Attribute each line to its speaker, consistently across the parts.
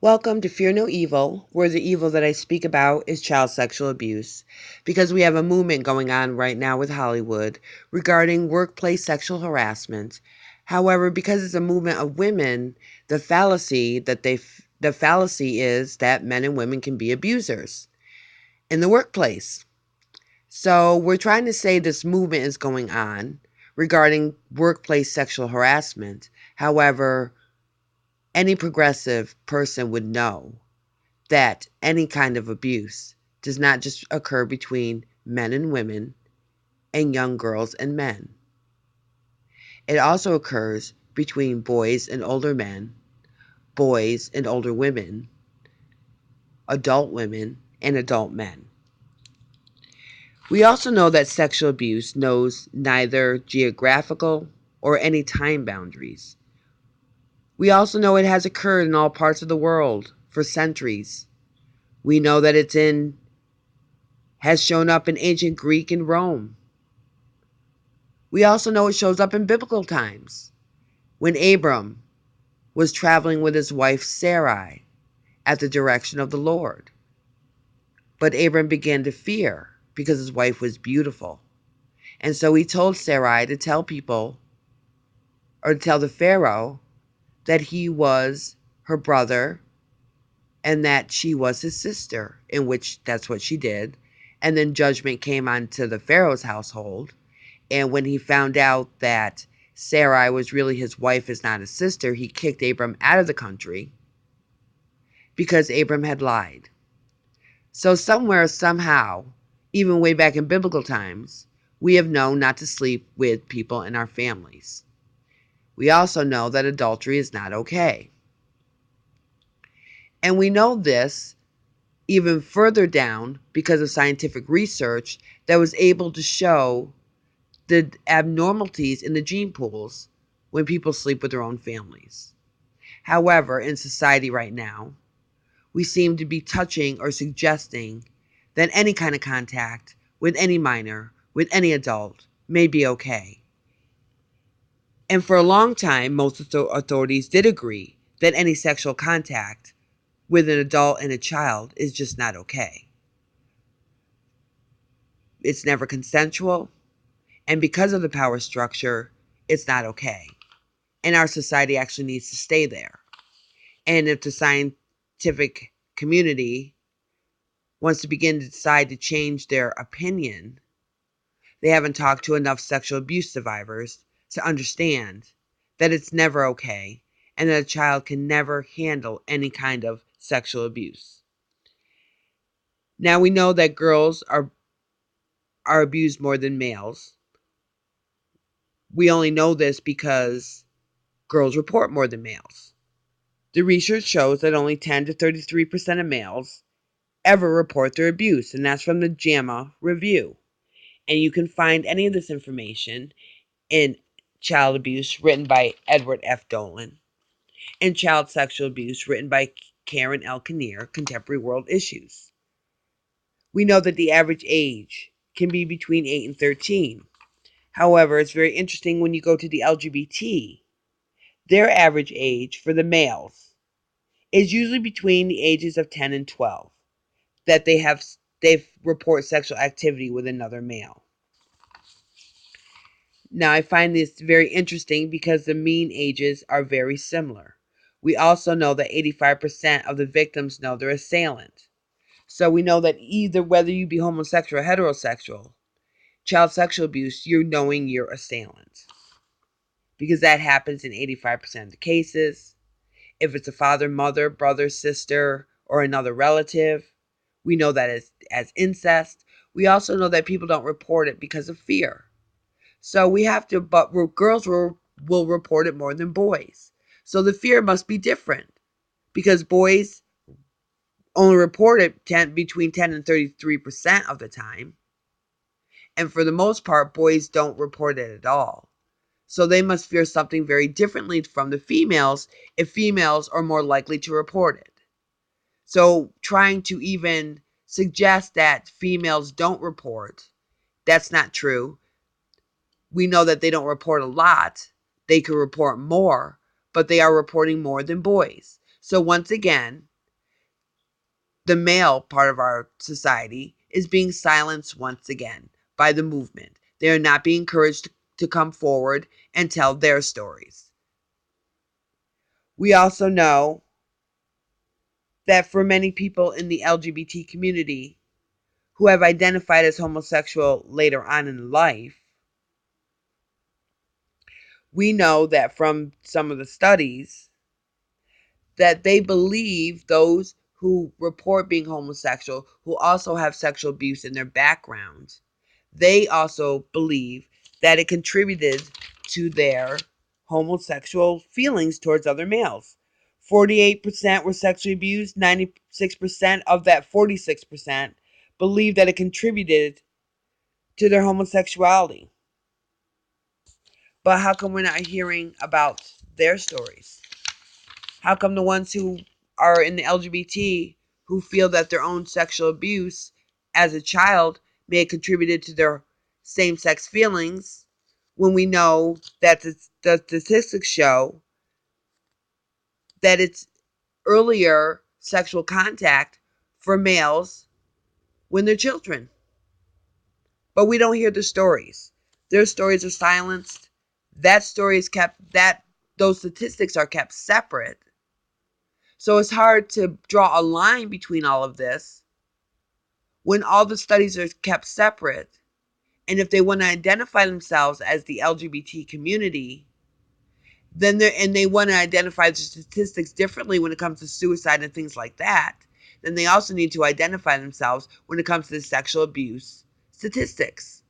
Speaker 1: Welcome to Fear No Evil, where the evil that I speak about is child sexual abuse, because we have a movement going on right now with Hollywood regarding workplace sexual harassment. However, because it's a movement of women, the fallacy is that men and women can be abusers in the workplace. So we're trying to say this movement is going on regarding workplace sexual harassment. However, any progressive person would know that any kind of abuse does not just occur between men and women and young girls and men. It also occurs between boys and older men, boys and older women, adult women, and adult men. We also know that sexual abuse knows neither geographical or any time boundaries. We also know it has occurred in all parts of the world for centuries. We know that has shown up in ancient Greek and Rome. We also know it shows up in biblical times when Abram was traveling with his wife Sarai at the direction of the Lord. But Abram began to fear because his wife was beautiful. And so he told Sarai to tell people, or to tell the Pharaoh, that he was her brother and that she was his sister, in which that's what she did. And then judgment came onto the Pharaoh's household. And when he found out that Sarai was really his wife, is not his sister, he kicked Abram out of the country because Abram had lied. So somewhere, somehow, even way back in biblical times, we have known not to sleep with people in our families. We also know that adultery is not okay. And we know this even further down because of scientific research that was able to show the abnormalities in the gene pools when people sleep with their own families. However, in society right now, we seem to be touching or suggesting that any kind of contact with any minor, with any adult, may be okay. And for a long time, most authorities did agree that any sexual contact with an adult and a child is just not okay. It's never consensual, and because of the power structure, it's not okay. And our society actually needs to stay there. And if the scientific community wants to begin to decide to change their opinion, they haven't talked to enough sexual abuse survivors to understand that it's never okay and that a child can never handle any kind of sexual abuse. Now we know that girls are abused more than males. We only know this because girls report more than males. The research shows that only 10 to 33% of males ever report their abuse, and that's from the JAMA review. And you can find any of this information in Child Abuse, written by Edward F. Dolan, and Child Sexual Abuse, written by Karen L. Kinnear, Contemporary World Issues. We know that the average age can be between 8 and 13. However, it's very interesting when you go to the LGBT, their average age for the males is usually between the ages of 10 and 12, that they report sexual activity with another male. Now, I find this very interesting because the mean ages are very similar. We also know that 85% of the victims know their assailant. So we know that either whether you be homosexual or heterosexual, child sexual abuse, you're knowing your assailant. Because that happens in 85% of the cases. If it's a father, mother, brother, sister, or another relative, we know that as incest. We also know that people don't report it because of fear. So we have to, but girls will report it more than boys. So the fear must be different because boys only report it between 10 and 33% of the time. And for the most part, boys don't report it at all. So they must fear something very differently from the females if females are more likely to report it. So trying to even suggest that females don't report, that's not true. We know that they don't report a lot. They could report more, but they are reporting more than boys. So once again, the male part of our society is being silenced once again by the movement. They are not being encouraged to come forward and tell their stories. We also know that for many people in the LGBT community who have identified as homosexual later on in life, we know that from some of the studies that they believe those who report being homosexual, who also have sexual abuse in their background, they also believe that it contributed to their homosexual feelings towards other males. 48% were sexually abused, 96% of that 46% believe that it contributed to their homosexuality. But how come we're not hearing about their stories? How come the ones who are in the LGBT who feel that their own sexual abuse as a child may have contributed to their same-sex feelings, when we know that the statistics show that it's earlier sexual contact for males when they're children? But we don't hear the stories. Their stories are silenced. That story is kept, those statistics are kept separate. So it's hard to draw a line between all of this when all the studies are kept separate. And if they want to identify themselves as the LGBT community, then they want to identify the statistics differently when it comes to suicide and things like that, then they also need to identify themselves when it comes to the sexual abuse statistics.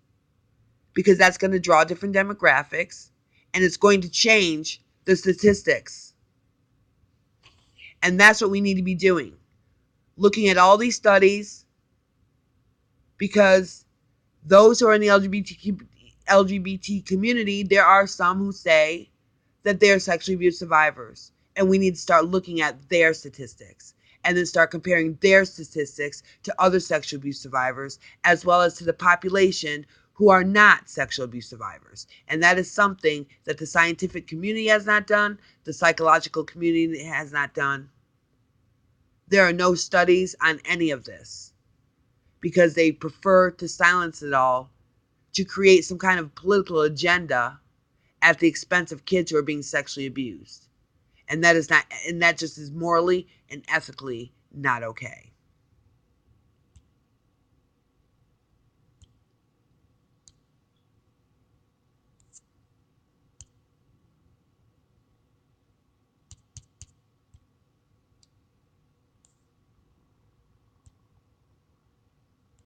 Speaker 1: Because that's going to draw different demographics and it's going to change the statistics. And that's what we need to be doing. Looking at all these studies, because those who are in the LGBT community, there are some who say that they're sexually abuse survivors. And we need to start looking at their statistics and then start comparing their statistics to other sexual abuse survivors, as well as to the population who are not sexual abuse survivors. And that is something that the scientific community has not done, the psychological community has not done. There are no studies on any of this because they prefer to silence it all to create some kind of political agenda at the expense of kids who are being sexually abused. And that just is morally and ethically not okay.